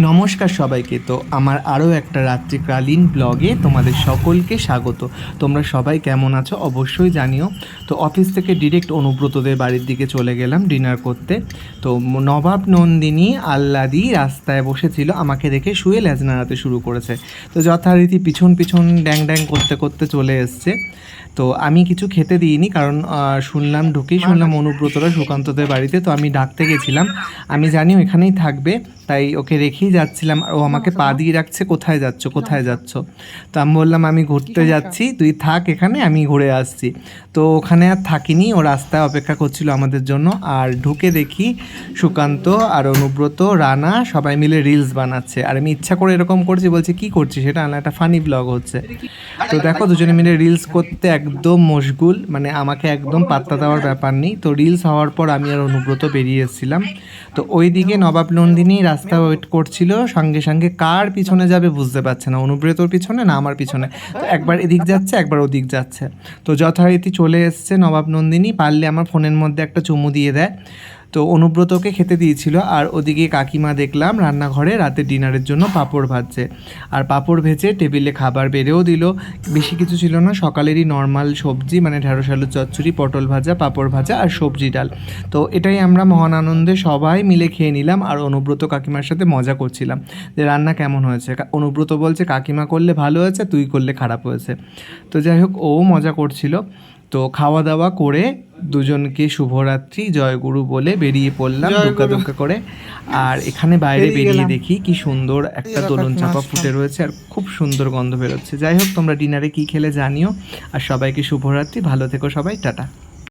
নমস্কার সবাইকে। তো আমার আরও একটা রাত্রিকালীন ব্লগে তোমাদের সকলকে স্বাগত। তোমরা সবাই কেমন আছো অবশ্যই জানিও। তো অফিস থেকে ডিরেক্ট অনুব্রতদের বাড়ির দিকে চলে গেলাম ডিনার করতে। তো নবাব নন্দিনী আহ্লাদি রাস্তায় বসেছিল, আমাকে দেখে শুয়ে লেজ নাড়াতে শুরু করেছে। তো যথারীতি পিছন পিছন ড্যাং ড্যাং করতে করতে চলে এসছে। তো আমি কিছু খেতে দিইনি, কারণ শুনলাম অনুব্রতরা সুকান্তদের বাড়িতে। তো আমি ডাকতে গেছিলাম, আমি জানি এখানেই থাকবে, তাই ওকে রেখেই যাচ্ছিলাম। আর ও আমাকে পা দিয়ে রাখছে, কোথায় যাচ্ছ কোথায় যাচ্ছ। তো আমি বললাম আমি ঘুরতে যাচ্ছি, তুই থাক এখানে, আমি ঘুরে আসছি। তো ওখানে আর থাকিনি, ও রাস্তায় অপেক্ষা করছিল আমাদের জন্য। আর ঢুকে দেখি সুকান্ত আর অনুব্রত, রানা সবাই মিলে রিলস বানাচ্ছে। আর আমি ইচ্ছা করে এরকম করছি, বলছি কি করছি সেটা না, একটা ফানি ব্লগ হচ্ছে। তো দেখো দুজনে মিলে রিলস করতে একদম মশগুল, মানে আমাকে একদম পাত্তা দেওয়ার ব্যাপার নেই। তো রিলস হওয়ার পর আমি আর অনুব্রত বেরিয়ে এসেছিলাম। তো ওইদিকে নবাব নন্দিনী রাস্তা ওয়েট করছিল, সঙ্গে সঙ্গে কার পিছনে যাবে বুঝতে পারছে না, অনুব্রতর পিছনে না আমার পিছনে। তো একবার এদিক যাচ্ছে একবার ওদিক যাচ্ছে। তো যথারীতি চলে এসছে নবাব নন্দিনী, পারলে আমার ফোনের মধ্যে একটা চুমু দিয়ে দেয়। তো অনুব্রতকে খেতে দিয়েছিল। আর ওদিকে কাকিমা দেখলাম রান্নাঘরে রাতে ডিনারের জন্য পাঁপড় ভাজছে। আর পাঁপড় ভেজে টেবিলে খাবার বেড়েও দিল। বেশি কিছু ছিল না, সকালেরই নর্মাল সবজি, মানে ঢেঁড়স আলুর চচ্চড়ি, পটল ভাজা, পাঁপড় ভাজা আর সবজি ডাল। তো এটাই আমরা মহান আনন্দে সবাই মিলে খেয়ে নিলাম। আর অনুব্রত কাকিমার সাথে মজা করছিলাম যে রান্না কেমন হয়েছে। অনুব্রত বলছে কাকিমা করলে ভালো হয়েছে, তুই করলে খারাপ হয়েছে। তো যাই হোক, ও মজা করছিল। তো খাওয়া দাওয়া করে দুজনকে শুভরাত্রি জয়গুরু বলে বেরিয়ে পড়লাম দুগ্গা দুগ্গা করে। আর এখানে বাইরে বেরিয়ে দেখি কি সুন্দর একটা দোলন চাপা ফুটে রয়েছে, আর খুব সুন্দর গন্ধ বেরোচ্ছে। যাই হোক, তোমরা ডিনারে কি খেলে জানিও। আর সবাইকে শুভরাত্রি, ভালো থেকো সবাই, টাটা।